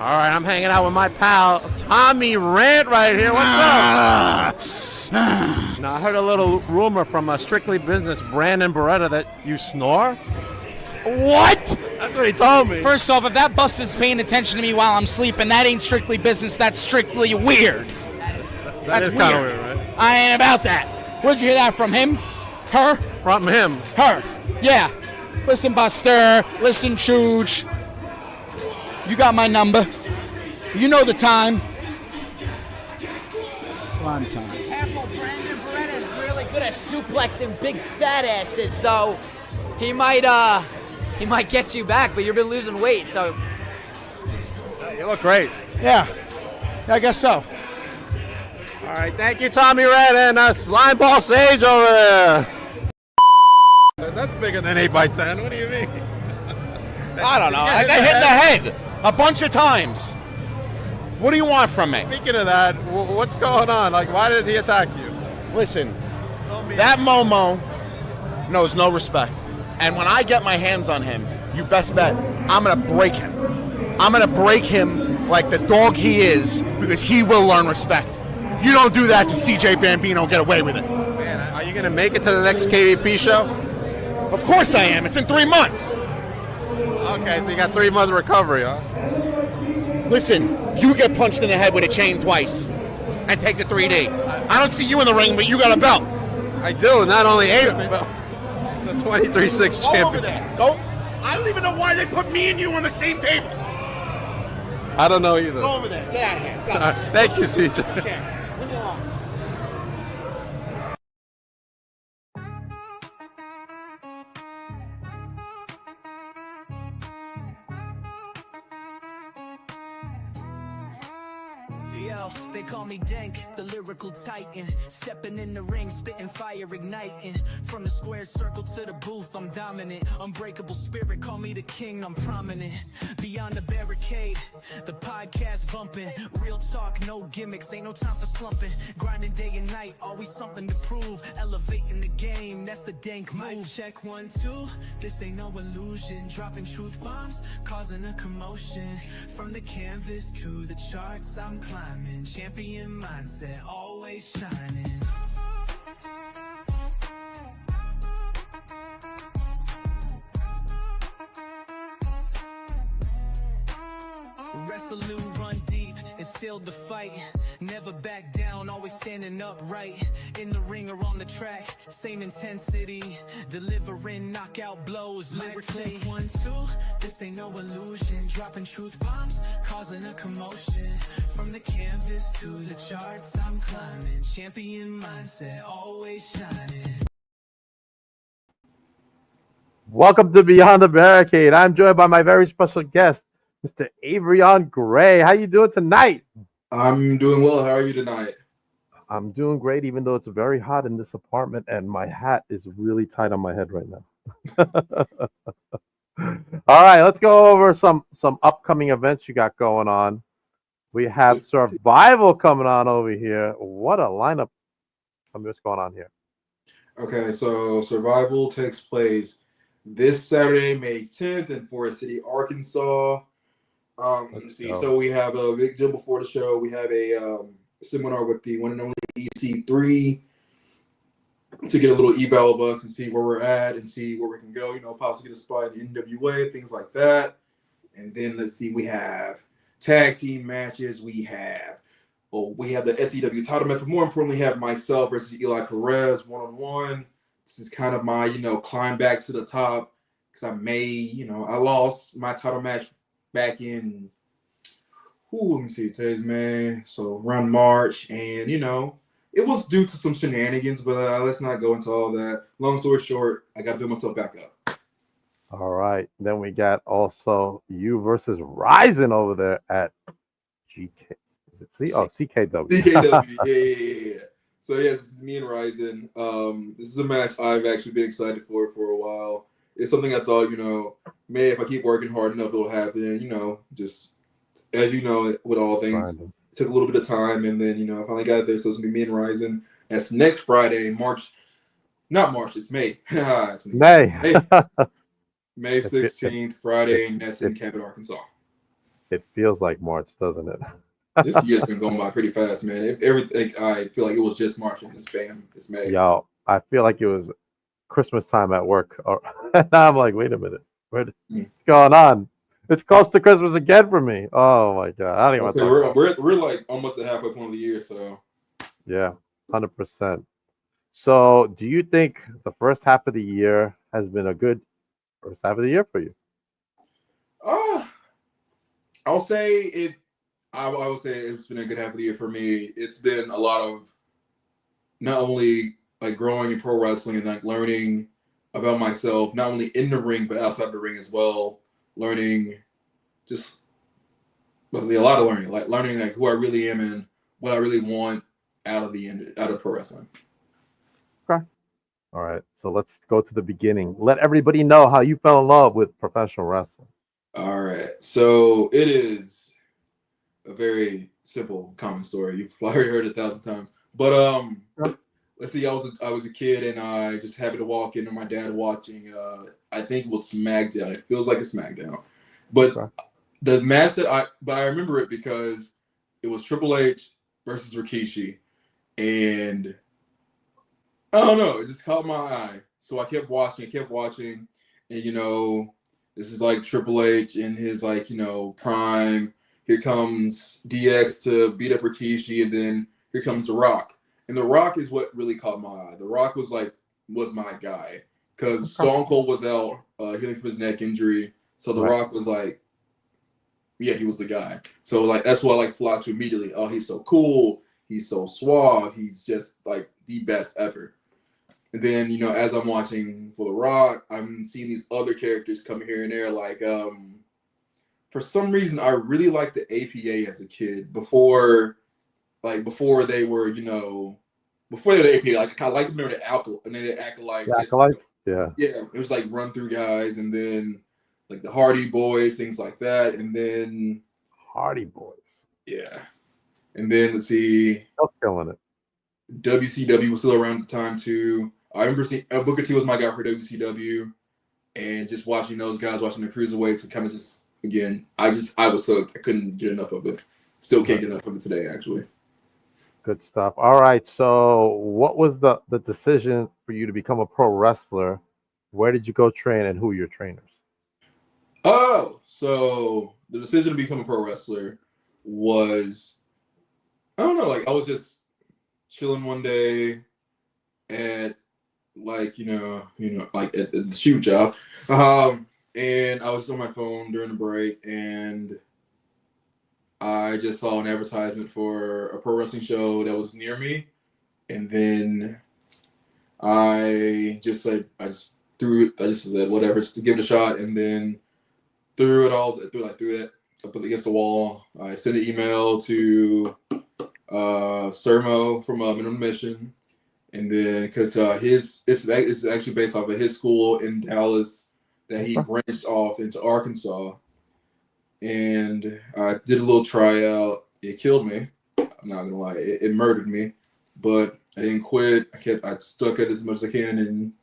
All right, I'm hanging out with my pal Tommy Rant right here. What's up? Now, I heard a little rumor from a Strictly Business, Brandon Beretta, that you snore. What? That's what he told me. First off, if that bus is paying attention to me while I'm sleeping, that ain't strictly business. That's strictly weird. That's kind of weird, right? I ain't about that. Where'd you hear that from him? Her? From him. Her. Yeah. Listen, Buster. Listen, Chooch. You got my number. You know the time. Slime time. Careful, Brandon Beretta is really good at suplexing big fat asses, so he might get you back, but you've been losing weight, so. You look great. Yeah, I guess so. All right, thank you, Tommy Red and Slimeball Sage over there. That's bigger than 8x10. What do you mean? I don't know. I got hit in the head a bunch of times. What do you want from me? Speaking of that, what's going on? Like, why did he attack you? Listen, that Momo knows no respect. And when I get my hands on him, you best bet I'm going to break him. I'm going to break him like the dog he is, because he will learn respect. You don't do that to CJ Bambino, get away with it. Man, are you going to make it to the next KVP show? Of course I am. It's in 3 months. Okay, so you got 3 months recovery, huh? Listen, you get punched in the head with a chain twice and take the 3D. I don't see you in the ring, but you got a belt. I do, not only 8 of me, but the 23-6 champion. Go over there. Go. I don't even know why they put me and you on the same table. I don't know either. Go over there. Get out of here. Go. Thank you, CJ. Leave me alone. Yo, they call me Dank, the lyrical titan. Stepping in the ring, spitting fire, igniting. From the square circle to the booth, I'm dominant. Unbreakable spirit, call me the king, I'm prominent. Beyond the barricade, the podcast bumping. Real talk, no gimmicks, ain't no time for slumping. Grinding day and night, always something to prove. Elevating the game, that's the Dank move. Mic check 1, 2, this ain't no illusion. Dropping truth bombs, causing a commotion. From the canvas to the charts, I'm climbing. Champion mindset, always shining. Resolute, run deep, instilled the fight. Never back down, always standing upright. In the ring or on the track, same intensity. Delivering knockout blows lyrically. 1, 2, this ain't no illusion. Dropping truth bombs, causing a commotion. From the canvas to the charts, I'm climbing. Champion mindset, always shining. Welcome to Beyond the Barricade. I'm joined by my very special guest, Mr. Avrion Gray. How you doing tonight? I'm doing well. How are you tonight? I'm doing great, even though it's very hot in this apartment and my hat is really tight on my head right now. All right, let's go over some upcoming events you got going on. We have Survival coming on over here. What a lineup. Tell me what's going on here. Okay, so Survival takes place this Saturday, May 10th in Forest City, Arkansas. Let's see. So we have a big deal before the show. We have a seminar with the one and only EC3 to get a little eval of us and see where we're at and see where we can go. You know, possibly get a spot in NWA, things like that. And then let's see, we have tag team matches. We have the SEW title match, but more importantly, have myself versus Eli Perez one-on-one. This is kind of my, climb back to the top because I lost my title match back in, let me see, today's May, so around March, and, it was due to some shenanigans, but let's not go into all that. Long story short, I got to build myself back up. All right. Then we got also you versus Ryzen over there at GK. Is it CKW? CKW, yeah. So, yeah, this is me and Ryzen. This is a match I've actually been excited for a while. It's something I thought, maybe if I keep working hard enough, it'll happen. Just as you know, with all things, it took a little bit of time, and then I finally got there. So it's gonna be me and Ryzen. That's next Friday, it's May. It's May. May 16th, Friday, and that's in Cabot, Arkansas. It feels like March, doesn't it? This year's been going by pretty fast, man. Everything, I feel like it was just March and it's May. Yo, I feel like it was Christmas time at work. Now I'm like, wait a minute, what's going on? It's close to Christmas again for me. Oh my god, I don't even want to talk about it. We're like almost at halfway point of the year, so Yeah, 100%. So, do you think the first half of the year has been a good first half of the year for you? I'll say it. I would say it's been a good half of the year for me. It's been a lot of not only like growing in pro wrestling and like learning about myself, not only in the ring but outside the ring as well. Learning, just a lot of learning, like learning like who I really am and what I really want out of pro wrestling. Okay. All right. So let's go to the beginning. Let everybody know how you fell in love with professional wrestling. All right. So it is a very simple, common story. You've already heard it 1,000 times. But let's see. I was a kid, and I just happened to walk in, and my dad watching. I think it was SmackDown. It feels like a SmackDown, but the match but I remember it because it was Triple H versus Rikishi, and I don't know. It just caught my eye, so I kept watching, and this is like Triple H in his prime. Here comes DX to beat up Rikishi, and then here comes The Rock. And The Rock is what really caught my eye. The Rock was my guy because Stone Cold was out healing from his neck injury. So The Rock was he was the guy. So that's what I flocked to immediately. Oh, he's so cool. He's so suave. He's just like the best ever. And then as I'm watching for The Rock, I'm seeing these other characters come here and there. For some reason, I really liked the APA as a kid before they were, before they were the APA. I kind of liked them. They were the acolytes. The acolytes? Yeah. Yeah. It was run through guys, and then the Hardy Boys, things like that. And then Hardy Boys. Yeah. And then let's see. Still killing it. WCW was still around at the time too. I remember seeing Booker T was my guy for WCW, and just watching those guys, watching the cruiserweights, and kind of just. Again, I was hooked. I couldn't get enough of it. Still can't get enough of it today, actually. Good stuff. All right. So what was the decision for you to become a pro wrestler? Where did you go train, and who are your trainers? Oh, so the decision to become a pro wrestler was, I don't know, I was just chilling one day at at the shoot job. And I was on my phone during the break, and I just saw an advertisement for a pro wrestling show that was near me. And then I just said whatever, just to give it a shot, and then threw it up against the wall. I sent an email to Sermo from Minimum Mission, and then because it's actually based off of his school in Dallas. That he branched off into Arkansas, and I did a little tryout. It killed me. I'm not gonna lie, it murdered me, but I didn't quit. I stuck at it as much as I can, and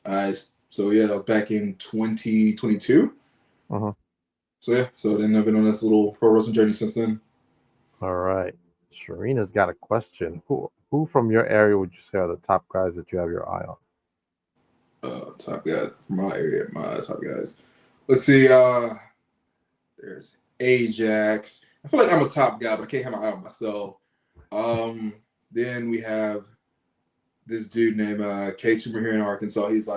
that was back in 2022. So then I've been on this little pro wrestling journey since then. All right, Sharina's got a question. Who from your area would you say are the top guys that you have your eye on? Top guys from my area, my top guys. Let's see. There's Ajax. I feel like I'm a top guy, but I can't have my eye on myself. Then we have this dude named K Tumor here in Arkansas. He's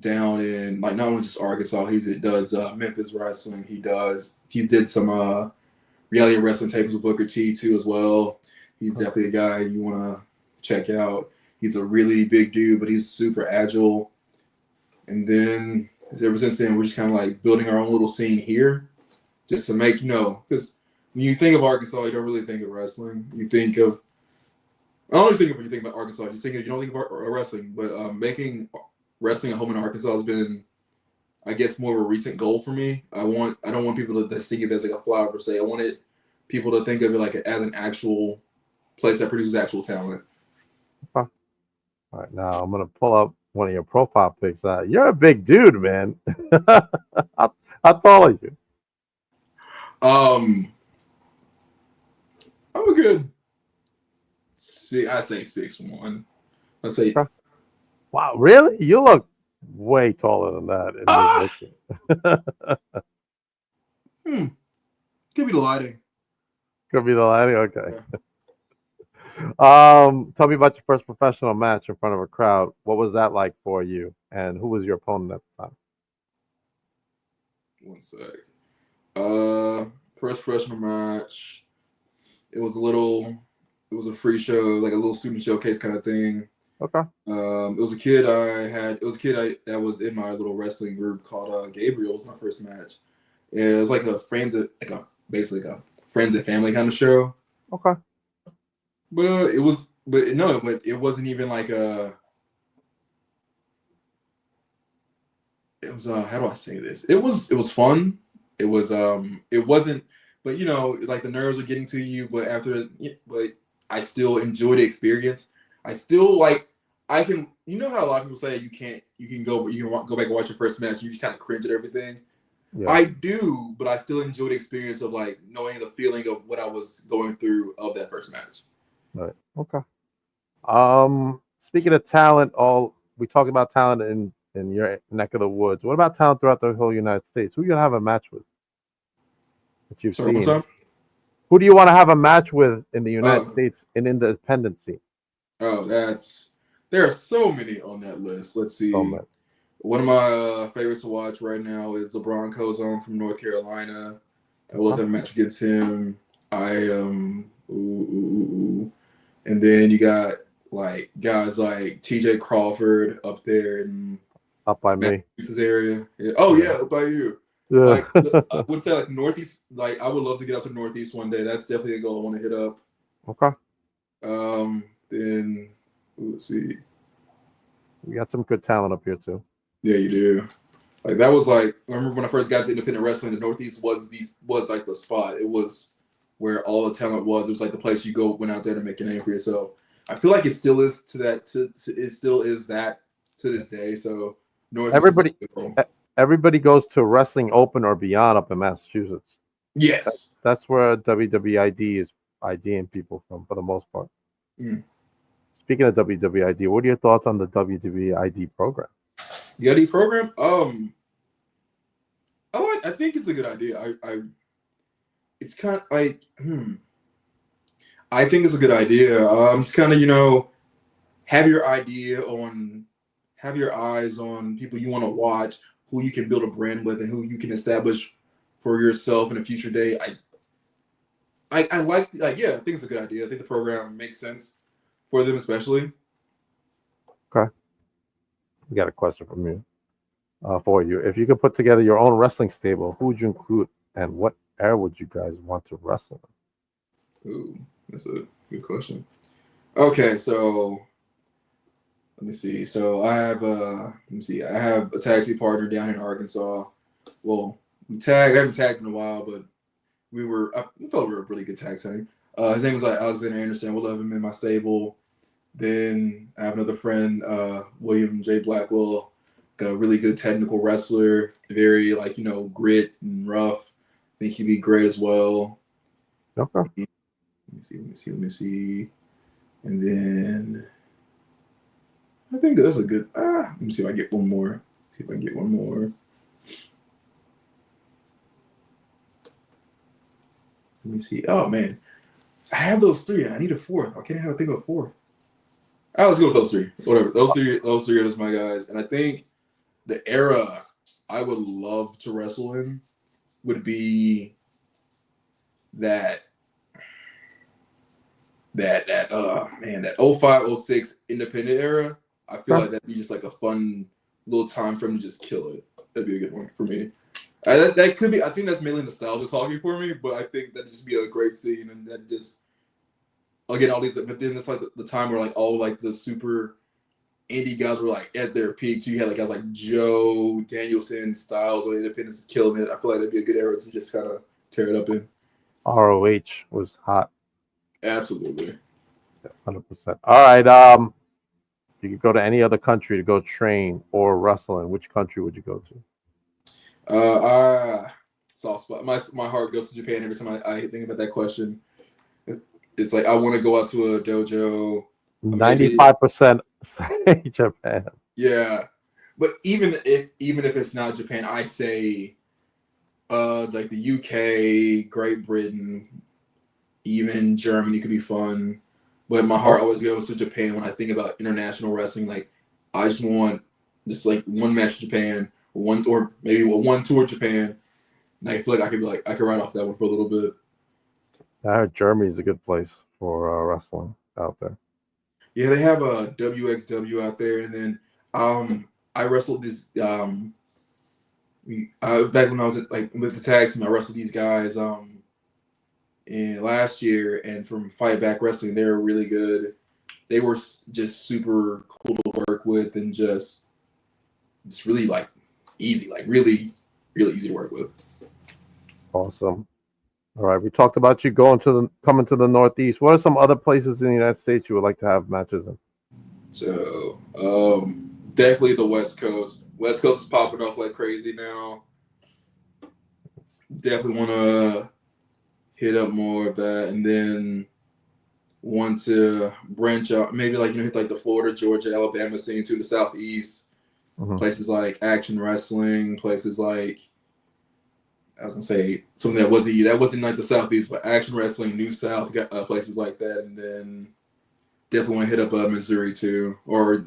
down in not only just Arkansas. He does Memphis wrestling. He did some reality wrestling tapes with Booker T too as well. He's definitely a guy you want to check out. He's a really big dude, but he's super agile. And then ever since then, we're just kind of building our own little scene here, just to make because when you think of Arkansas, you don't really think of wrestling. You think of I don't think of when you think about Arkansas. You don't think of wrestling, but making wrestling a home in Arkansas has been, I guess, more of a recent goal for me. I don't want people to just think of it as a flower per se. I wanted people to think of it as an actual place that produces actual talent. All right, now I'm gonna pull up one of your profile pics. You're a big dude, man. How tall are you? I'm a good. I say 6'1". Let's say. Wow, really? You look way taller than that. Could be the lighting. Could be the lighting. Okay. Yeah. Tell me about your first professional match in front of a crowd. What was that like for you? And who was your opponent at the time? One sec. First professional match. It was a free show, like a little student showcase kind of thing. Okay. It was a kid that was in my little wrestling group called Gabriel. It was my first match. It was like basically a friends and family kind of show. Okay. But it wasn't even like a. It was how do I say this? It was fun. It wasn't, but like the nerves were getting to you. But I still enjoyed the experience. I still I can, how a lot of people say you can go back and watch your first match. You just kind of cringe at everything. Yeah. I do, but I still enjoy the experience of knowing the feeling of what I was going through of that first match. Right. Okay. Speaking of talent, we talked about talent in your neck of the woods. What about talent throughout the whole United States? Who are you gonna have a match with? That you've seen. Who do you want to have a match with in the United States in independent scene? Oh, there are so many on that list. Let's see. One of my favorites to watch right now is LeBron Cozone from North Carolina. I will have a match against him. And then you got guys like TJ Crawford up there in by me area. Yeah. Oh yeah, up by you. Yeah. I would say Northeast. I would love to get out to Northeast one day. That's definitely a goal I want to hit up. Okay. Then let's see. We got some good talent up here too. Yeah, you do. That was I remember when I first got to independent wrestling, the Northeast was the spot. It was where all the talent was. It was the place you went out there to make a name for yourself. I feel like it still is it still is that to this day. So Northeast everybody goes to Wrestling Open or Beyond up in Massachusetts. Yes. That's where WWID is IDing people from for the most part. Mm. Speaking of WWID, what are your thoughts on the WWID program? The ID program? I think it's a good idea. It's kind of I think it's a good idea. Just kind of, have your eyes on people you want to watch, who you can build a brand with, and who you can establish for yourself in a future day. I think it's a good idea. I think the program makes sense for them, especially. Okay. We got a question from you. For you. If you could put together your own wrestling stable, who would you include and what era would you guys want to wrestle in? Ooh, that's a good question. Okay, so let me see. So I have I have a tag team partner down in Arkansas. Well, I haven't tagged in a while, but I thought we were a really good tag team. His name was Alexander Anderson. We'll have him in my stable. Then I have another friend, William J. Blackwell, a really good technical wrestler, very grit and rough. I think he'd be great as well. Okay. Let me see. And then I think that's a good. Let me see if I get one more. Let me see. Oh man, I have those three. I need a fourth. I can't have a think of a fourth. All right, let's go with those three. Whatever. Those three are just my guys. And I think the era I would love to wrestle in would be that 05, 06 independent era. I feel like that'd be just a fun little time for him to just kill it. That'd be a good one for me. That could be. I think that's mainly nostalgia talking for me, but I think that'd just be a great scene, and that just again all these. But then it's the time where all the super indie guys were at their peak. So you had guys like Joe Danielson, Styles, or Independence is killing it. I feel like that'd be a good era to just kind of tear it up in. ROH was hot. Absolutely. 100%. All right. You could go to any other country to go train or wrestle in. Which country would you go to? soft spot. My heart goes to Japan every time I think about that question. It's like I want to go out to a dojo. 95% say Japan. Yeah, but even if it's not Japan, I'd say like the UK, Great Britain, even Germany could be fun. But my heart always goes to Japan when I think about international wrestling. Like I just want just like one match in Japan, or maybe one tour Japan. And I feel like I could ride off that one for a little bit. I heard Germany's a good place for wrestling out there. Yeah, they have a WXW out there, and then I wrestled this back when I was with the tag team. I wrestled these guys in last year, and from Fight Back Wrestling, they were really good. They were just super cool to work with, and just really like easy, like really easy to work with. Awesome. All right, we talked about you coming to the Northeast. What are some other places in the United States you would like to have matches in? So, definitely the West Coast. West Coast is popping off like crazy now. Definitely want to hit up more of that, and then want to branch out. Maybe hit like the Florida, Georgia, Alabama scene to the Southeast. Mm-hmm. Places like Action Wrestling. Places like, I was gonna say something that wasn't like the Southeast, but Action Wrestling, New South, places like that, and then definitely want to hit up Missouri too, or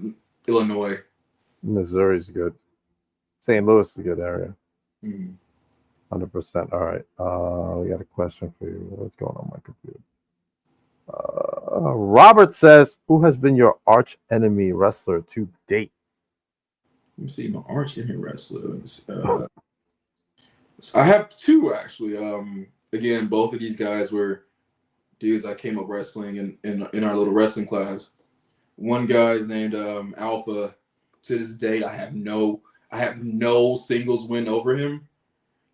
Illinois. Missouri's good. St. Louis is a good area. 100%. All right. We got a question for you. What's going on my computer? Robert says, "Who has been your arch enemy wrestler to date?" Let me see my arch enemy wrestlers. I have two actually. Again, both of these guys were dudes I came up wrestling in our little wrestling class. One guy's named Alpha. To this day, I have no singles win over him.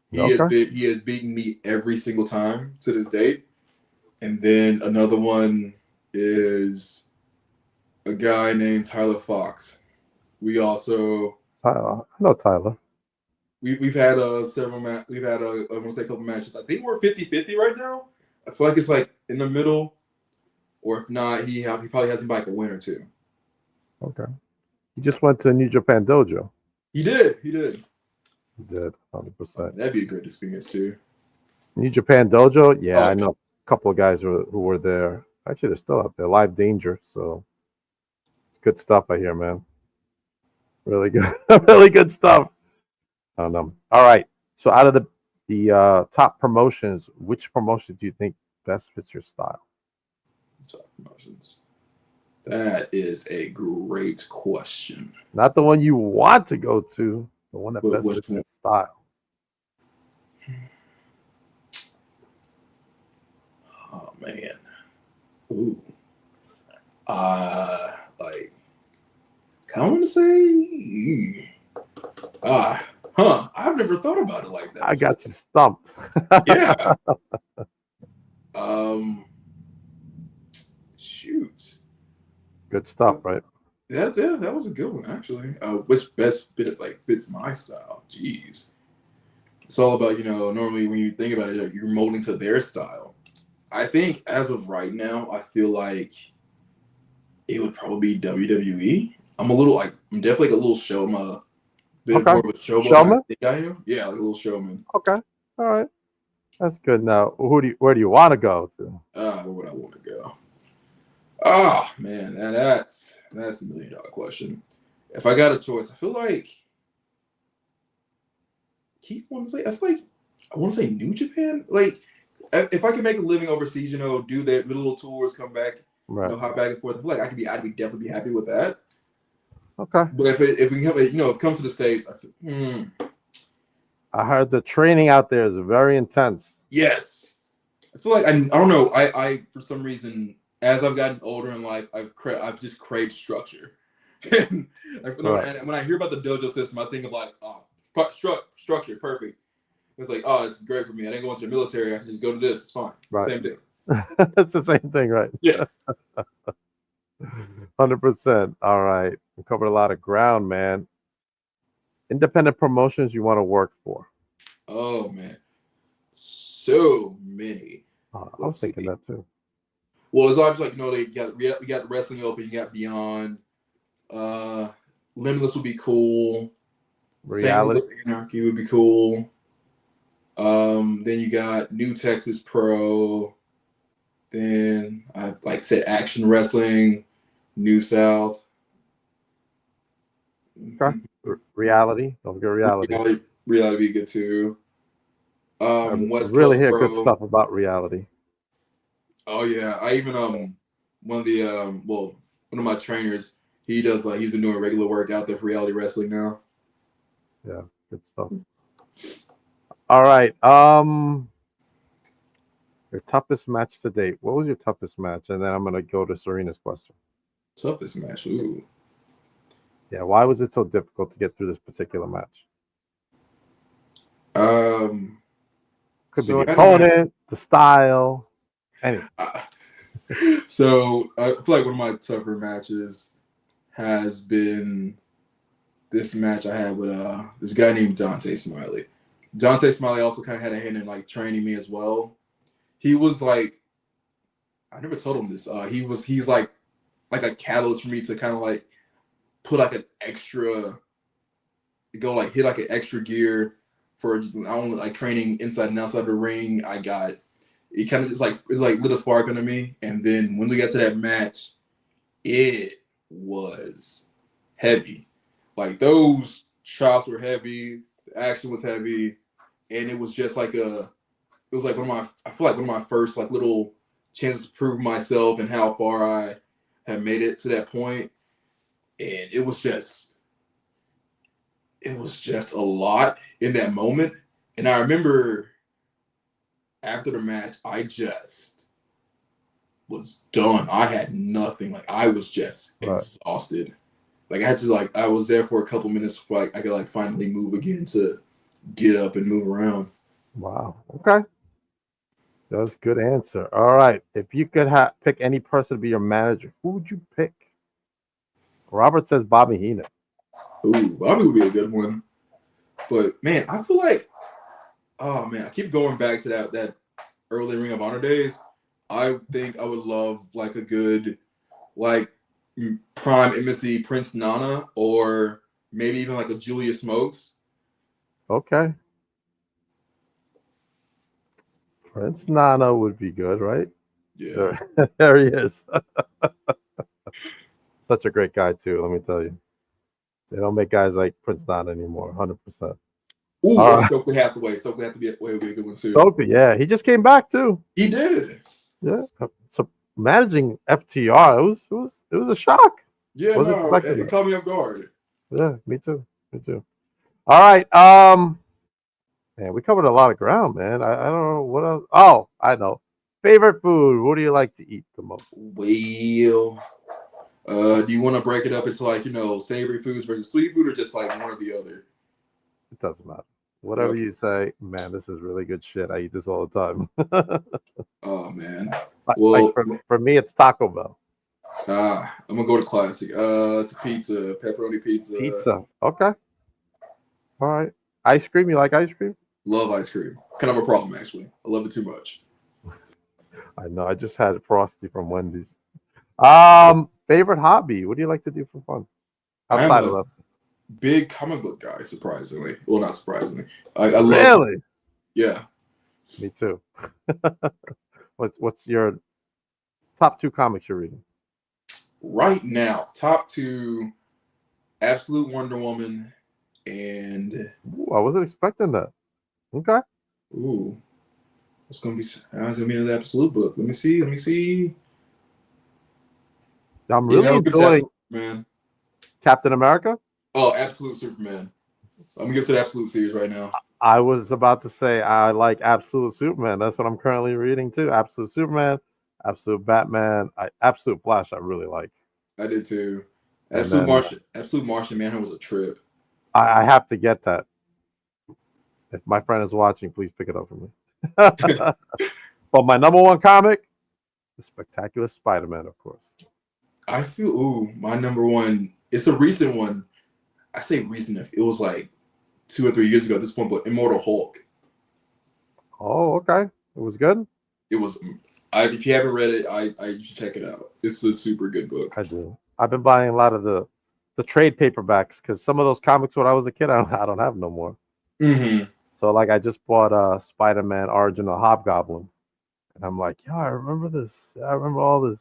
He has beaten me every single time to this date. And then another one is a guy named Tyler Fox. We also I know Tyler. We've had several we've had I want to say a couple matches. I think we're 50-50 right now. I feel like it's like in the middle, or if not, he probably has like a win or two. Okay. He just went to New Japan Dojo. He did. 100%. That'd be a great experience too. New Japan Dojo? Yeah, I know a couple of guys who were there. Actually, they're still out there. Live Danger. So it's good stuff I hear, man. Really good. Really good stuff. I don't know. All right. So out of the top promotions, which promotion do you think best fits your style? Top promotions. That is a great question. Not the one you want to go to, the one that best fits your style. Oh man. Ooh. Kind of want to say. I've never thought about it like that. I got you stumped. Yeah. Shoot. Good stuff, right? That was a good one actually. Which best fits my style? Jeez. It's all about, normally when you think about it, you're molding to their style. I think as of right now, I feel like it would probably be WWE. I'm definitely a little showman. More of a showman. I think I am. Yeah, like a little showman. Okay. All right. That's good. Now, where do you want to go to? Where would I want to go? Oh man, that's a $1 million question. If I got a choice, I feel like I want to say New Japan. Like, if I could make a living overseas, do their little tours, come back, right. Hop back and forth. I feel like I'd definitely be happy with that. Okay. But if it comes to the States, I heard the training out there is very intense. Yes, I feel like I don't know. I for some reason, as I've gotten older in life, I've just craved structure. And when I hear about the dojo system, I think of structure, perfect. It's like, this is great for me. I didn't go into the military. I can just go to this. It's fine. Right. Same thing. It's the same thing, right? Yeah. 100%. All right. We covered a lot of ground, man. Independent promotions you want to work for? Oh man. so many. I was thinking that too. Well, it's obviously like, we got the Wrestling Open, you got Beyond. Limitless would be cool. Reality Anarchy would be cool. Then you got New Texas Pro. Then I like said Action Wrestling, New South. Okay. Reality. Don't forget reality. Reality be good too. West really Coast hear Pro. good stuff about reality. Oh yeah, I even one of my trainers, he does he's been doing regular work out there for Reality Wrestling now. Yeah, good stuff. All right. Your toughest match to date. What was your toughest match? And then I'm gonna go to Serena's question. Toughest match. Ooh. Yeah, why was it so difficult to get through this particular match? Could be the opponent, the style, anything. So I feel like one of my tougher matches has been this match I had with this guy named Dante Smiley. Dante Smiley also kind of had a hand in like training me as well. He was like, I never told him this. He's like a catalyst for me to kind of like put like an extra, go like hit like an extra gear for like training inside and outside the ring. It kind of just like lit a spark under me. And then when we got to that match, it was heavy. Like those chops were heavy, the action was heavy, and it was just like I feel like one of my first like little chances to prove myself and how far I had made it to that point. And it was just a lot in that moment. And I remember after the match, I just was done. I had nothing. Like I was just exhausted. Like I had to I was there for a couple minutes before I could finally move again to get up and move around. Wow. Okay. That was a good answer. All right. If you could pick any person to be your manager, who would you pick? Robert says Bobby Heenan. Ooh, Bobby would be a good one. But man, I feel like, oh man, I keep going back to that early Ring of Honor days. I think I would love like a good prime embassy Prince Nana, or maybe even like a Julius Smokes. Okay. Prince Nana would be good, right? Yeah. There he is. Such a great guy too, let me tell you. They don't make guys like Prince Nana anymore, 100%. Ooh, Stokely Hathaway. Stokely Hathaway would be a good one too. Stokely, yeah. He just came back too. He did. Yeah. So managing FTR, it was a shock. Yeah, no, it caught me off guard. Yeah, me too. All right. Man, we covered a lot of ground, man. I don't know what else. Oh, I know. Favorite food. What do you like to eat the most? Well, do you want to break it up into savory foods versus sweet food, or just like one or the other? It doesn't matter. Whatever you say, man, this is really good shit. I eat this all the time. Oh man. Well, for me, it's Taco Bell. I'm gonna go to classic. It's a pizza, pepperoni pizza. Pizza. Okay. All right. Ice cream. You like ice cream? Love ice cream. It's kind of a problem, actually. I love it too much. I know. I just had Frosty from Wendy's. Favorite hobby? What do you like to do for fun outside of wrestling? Big comic book guy, surprisingly. Well, not surprisingly. I love really? Yeah. Me too. What's your top 2 comics you're reading? Right now, top 2, Absolute Wonder Woman and... Ooh, I wasn't expecting that. Okay. Ooh. It's gonna be an Absolute book. Let me see. I'm really enjoying Captain America. Oh, Absolute Superman. I'm gonna give it to the Absolute series right now. I was about to say I like Absolute Superman. That's what I'm currently reading too. Absolute Superman, Absolute Batman, Absolute Flash. I really like. I did too. Absolute Martian Manhunter was a trip. I have to get that. If my friend is watching, please pick it up for me. But my number 1 comic, The Spectacular Spider-Man, of course. I feel my number 1. It's a recent one. I say recent. It was like 2 or 3 years ago at this point, but Immortal Hulk. Oh, okay. It was good. It was. If you haven't read it, you should check it out. It's a super good book. I do. I've been buying a lot of the trade paperbacks because some of those comics when I was a kid, I don't have no more. Mm-hmm. So like I just bought Spider-Man Origin of Hobgoblin, and I'm like, yeah, I remember this. Yeah, I remember all this.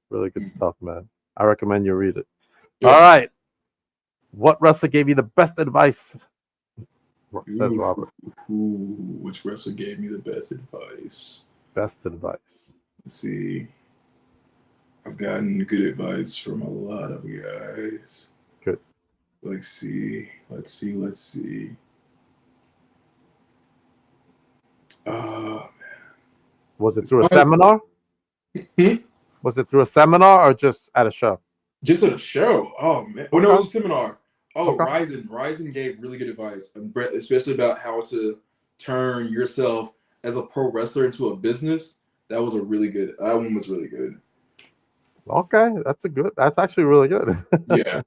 Really good stuff, man. I recommend you read it. Yeah. All right. What wrestler gave you the best advice? Says Robert. Which wrestler gave me the best advice? Best advice. Let's see. I've gotten good advice from a lot of guys. Good. Let's see. Oh, man. Was it through a seminar? Was it through a seminar or just at a show? Just at a show. Oh, man. Oh, no, it was a seminar. Oh, Okay. Ryzen gave really good advice, especially about how to turn yourself as a pro wrestler into a business. That one was really good. Okay, that's actually really good. Yeah.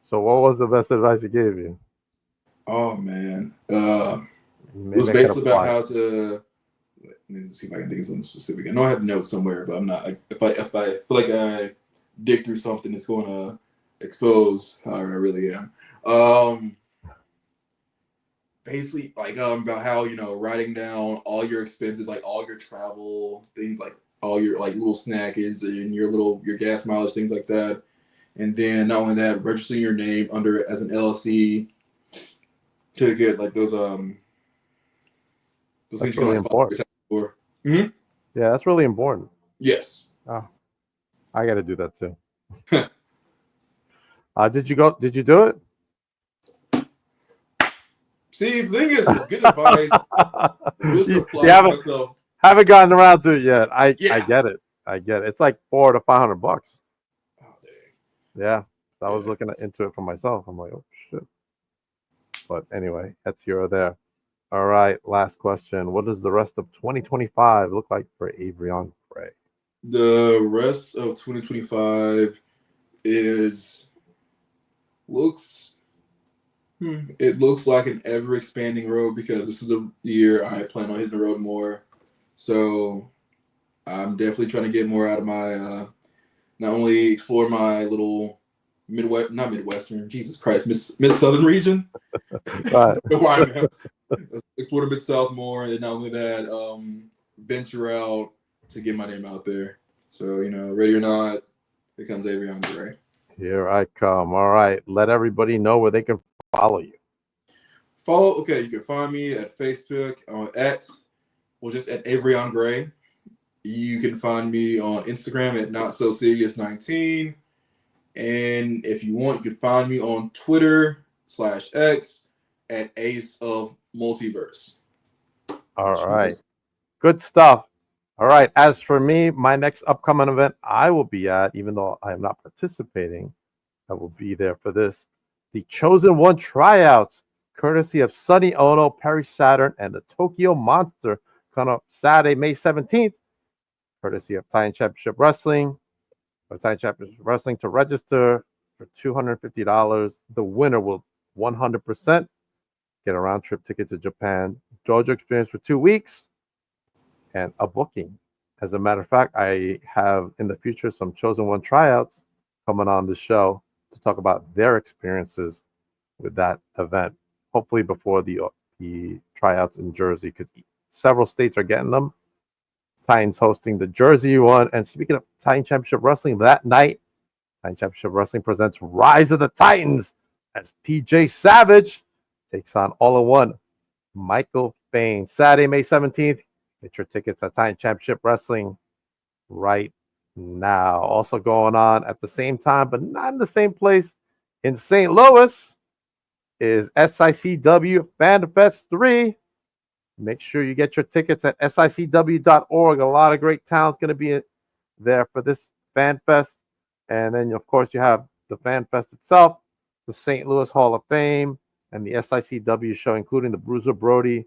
So what was the best advice he gave you? Oh, man. It was basically about how to. Let me see if I can think of something specific. I know I have notes somewhere, but I'm not. If I feel like I dig through something, it's going to expose how I really am. Basically, like about how writing down all your expenses, like all your travel things, like all your like little snackage and your gas mileage, things like that. And then not only that, registering your name under as an LLC to get like those that's really important. Mm-hmm. Yeah, that's really important. Yes. Oh, I got to do that too. Did you do it? See, the thing is, it was good advice. You haven't gotten around to it yet. I get it. It's like $400 to $500. Oh, dang. Yeah. So I was looking into it for myself. I'm like, oh shit. But anyway, that's here or there. All right, last question. What does the rest of 2025 look like for Avrion Gray? The rest of 2025 looks like an ever expanding road because this is a year I plan on hitting the road more. So I'm definitely trying to get more out of my not only explore my little Midwestern, Jesus Christ, Mid-Southern region. Right. Explore the Mid-South more, and not only that, venture out to get my name out there. So, ready or not, here comes Avrion Gray. Here I come. All right. Let everybody know where they can follow you. You can find me at Facebook just at Avrion Gray. You can find me on Instagram at NotSoSerious19. And if you want, you can find me on Twitter/X at Ace of Multiverse. All right. Good stuff. All right. As for me, my next upcoming event I will be at, even though I am not participating, I will be there for this. The Chosen One tryouts, courtesy of Sonny Ono, Perry Saturn, and the Tokyo Monster, coming up Saturday, May 17th, courtesy of Titan Championship Wrestling. Titan Championship Wrestling to register for $250. The winner will 100% get a round trip ticket to Japan, dojo experience for 2 weeks, and a booking. As a matter of fact, I have in the future some Chosen One tryouts coming on the show to talk about their experiences with that event. Hopefully before the tryouts in Jersey, because several states are getting them. Titans hosting the Jersey one. And speaking of Titan Championship Wrestling, that night, Titan Championship Wrestling presents Rise of the Titans as PJ Savage takes on All-in-One Michael Fain. Saturday, May 17th. Get your tickets at Titan Championship Wrestling right now. Also going on at the same time, but not in the same place, in St. Louis, is SICW FanFest 3. Make sure you get your tickets at sicw.org. A lot of great talent's going to be there for this Fan Fest. And then, of course, you have the Fan Fest itself, the St. Louis Hall of Fame, and the SICW show, including the Bruiser Brody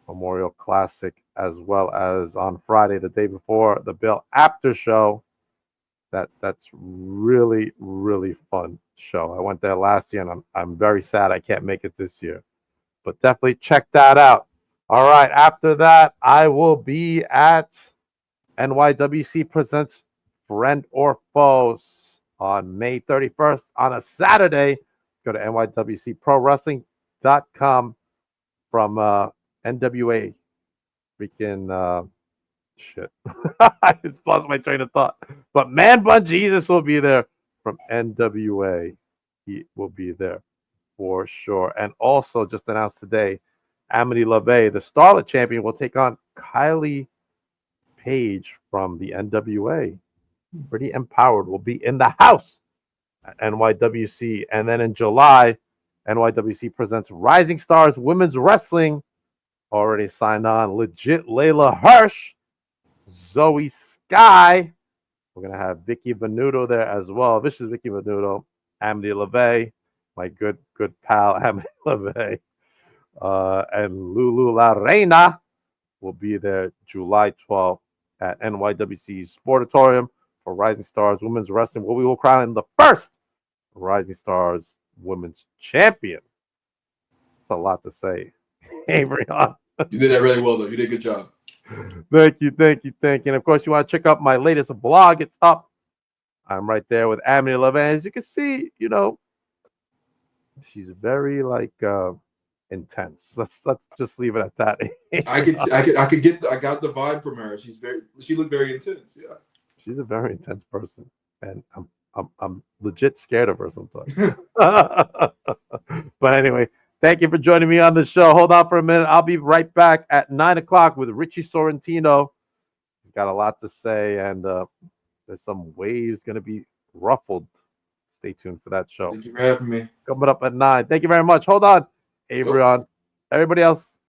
Memorial Classic, as well as on Friday, the day before, the Bill Apter show. That's really, really fun show. I went there last year, and I'm very sad I can't make it this year. But definitely check that out. All right. After that, I will be at NYWC Presents Friend or Foes on May 31st on a Saturday. Go to nywcprowrestling.com from NWA. Freaking shit. I just lost my train of thought. But Man Bun Jesus will be there from NWA. He will be there for sure. And also just announced today, Amity LaVey, the Starlet champion, will take on Kylie Page from the NWA. Pretty empowered. Will be in the house at NYWC. And then in July, NYWC presents Rising Stars Women's Wrestling. Already signed on. Legit Layla Hirsch, Zoe Sky. We're going to have Vicky Venuto there as well. Vicious Vicky Venuto, Amity LaVey, my good pal Amity LaVey. And Lulu La Reina will be there July 12th at NYWC Sportatorium for Rising Stars Women's Wrestling, where we will crown the first Rising Stars Women's Champion. That's a lot to say. Avrion. You did that really well, though. You did a good job. Thank you. And of course, you want to check out my latest blog. It's up. I'm right there with Amity LaVey. As you can see, she's very intense. Let's just leave it at that. I got the vibe from her. She looked very intense. Yeah. She's a very intense person, and I'm legit scared of her sometimes. But anyway, thank you for joining me on the show. Hold on for a minute. I'll be right back at 9:00 with Richie Sorrentino. He's got a lot to say, and there's some waves going to be ruffled. Stay tuned for that show. Thank you for having me. Coming up at 9. Thank you very much. Hold on. Avrion. Everybody else,